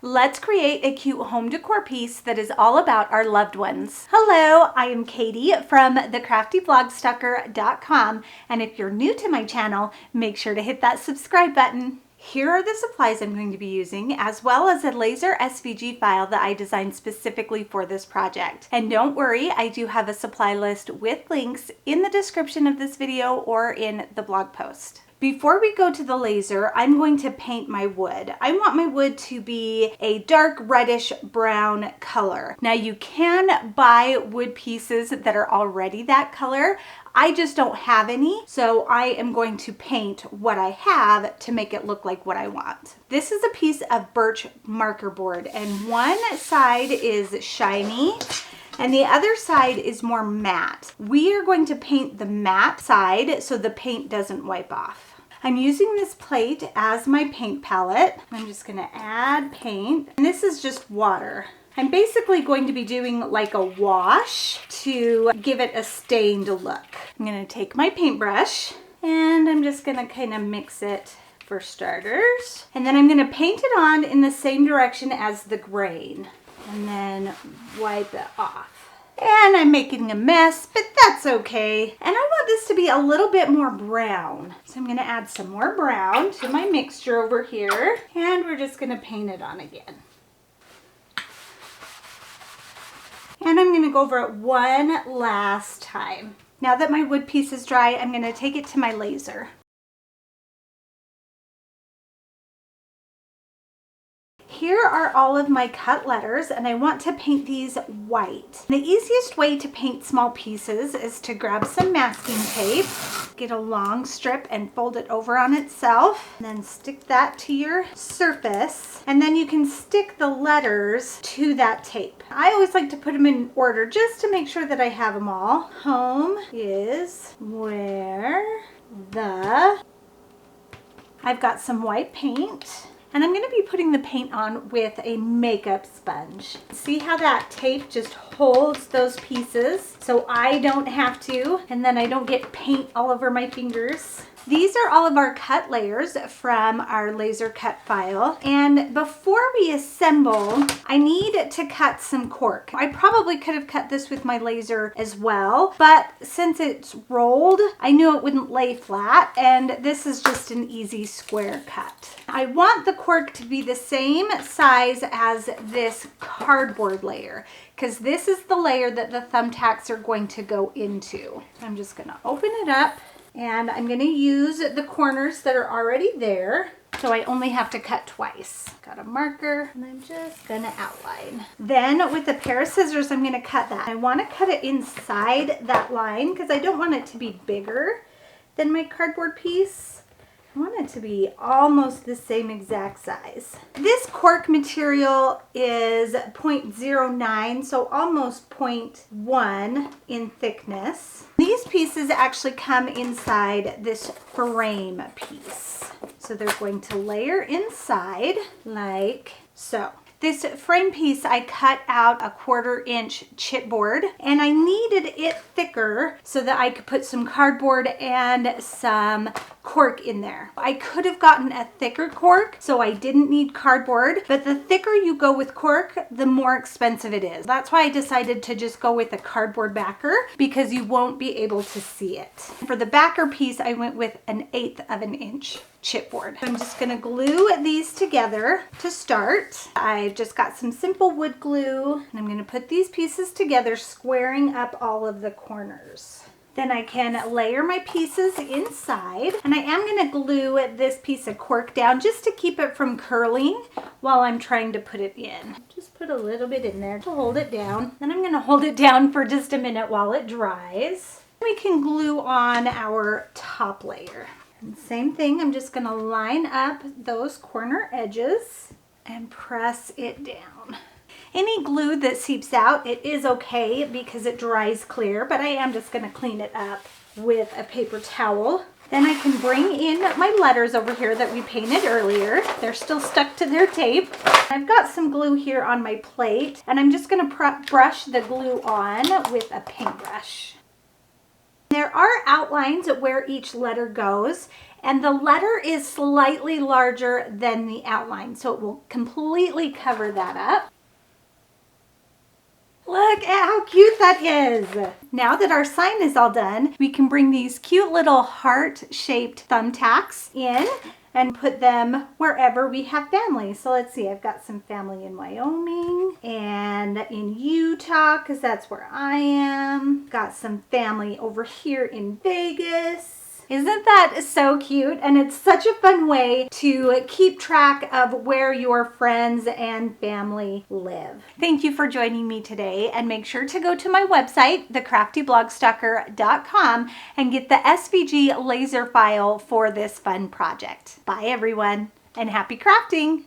Let's create a cute home decor piece that is all about our loved ones. Hello, I am Katie from thecraftyblogStalker.com, and if you're new to my channel, make sure to hit that subscribe button. Here are the supplies I'm going to be using, as well as a laser SVG file that I designed specifically for this project. And don't worry, I do have a supply list with links in the description of this video or in the blog post. Before we go to the laser, I'm going to paint my wood. I want my wood to be a dark reddish brown color. Now you can buy wood pieces that are already that color. I just don't have any, so I am going to paint what I have to make it look like what I want. This is a piece of birch marker board, and one side is shiny and the other side is more matte. We are going to paint the matte side so the paint doesn't wipe off. I'm using this plate as my paint palette. I'm just gonna add paint, and this is just water. I'm basically going to be doing like a wash to give it a stained look. I'm gonna take my paintbrush and I'm just gonna kind of mix it for starters. And then I'm gonna paint it on in the same direction as the grain and then wipe it off. And I'm making a mess, but that's okay. And I want this to be a little bit more brown. So I'm gonna add some more brown to my mixture over here, and we're just gonna paint it on again. And I'm gonna go over it one last time. Now that my wood piece is dry, I'm gonna take it to my laser. Here are all of my cut letters, and I want to paint these white. The easiest way to paint small pieces is to grab some masking tape, get a long strip and fold it over on itself, and then stick that to your surface, and then you can stick the letters to that tape. I always like to put them in order just to make sure that I have them all. Home is where I've got some white paint. And I'm going to be putting the paint on with a makeup sponge. See how that tape just holds those pieces so I don't have to, and then I don't get paint all over my fingers. These are all of our cut layers from our laser cut file. And before we assemble, I need to cut some cork. I probably could have cut this with my laser as well, but since it's rolled, I knew it wouldn't lay flat, and this is just an easy square cut. I want the cork to be the same size as this cardboard layer, because this is the layer that the thumbtacks are going to go into. I'm just gonna open it up, and I'm gonna use the corners that are already there, so I only have to cut twice. Got a marker, and I'm just gonna outline. Then with a pair of scissors, I'm gonna cut that. I wanna cut it inside that line because I don't want it to be bigger than my cardboard piece. I want it to be almost the same exact size. This cork material is 0.09, so almost 0.1 in thickness. These pieces actually come inside this frame piece. So they're going to layer inside like so. This frame piece, I cut out a 1/4 inch chipboard, and I needed it thicker so that I could put some cardboard and some cork in there. I could have gotten a thicker cork, so I didn't need cardboard, but the thicker you go with cork, the more expensive it is. That's why I decided to just go with a cardboard backer, because you won't be able to see it. For the backer piece, I went with 1/8 of an inch chipboard. I'm just gonna glue these together to start. I've just got some simple wood glue, and I'm gonna put these pieces together, squaring up all of the corners. Then I can layer my pieces inside, and I am gonna glue this piece of cork down just to keep it from curling while I'm trying to put it in. Just put a little bit in there to hold it down. Then I'm gonna hold it down for just a minute while it dries. We can glue on our top layer. And same thing, I'm just gonna line up those corner edges and press it down. Any glue that seeps out, it is okay because it dries clear, but I am just gonna clean it up with a paper towel. Then I can bring in my letters over here that we painted earlier. They're still stuck to their tape. I've got some glue here on my plate, and I'm just gonna brush the glue on with a paintbrush. There are outlines where each letter goes, And the letter is slightly larger than the outline, so it will completely cover that up. Look at how cute that is. Now that our sign is all done, we can bring these cute little heart-shaped thumbtacks in and put them wherever we have family. So let's see, I've got some family in Wyoming and in Utah, because that's where I am. Got some family over here in Vegas. Isn't that so cute? And it's such a fun way to keep track of where your friends and family live. Thank you for joining me today, and make sure to go to my website, thecraftyblogstalker.com, and get the SVG laser file for this fun project. Bye everyone, and happy crafting!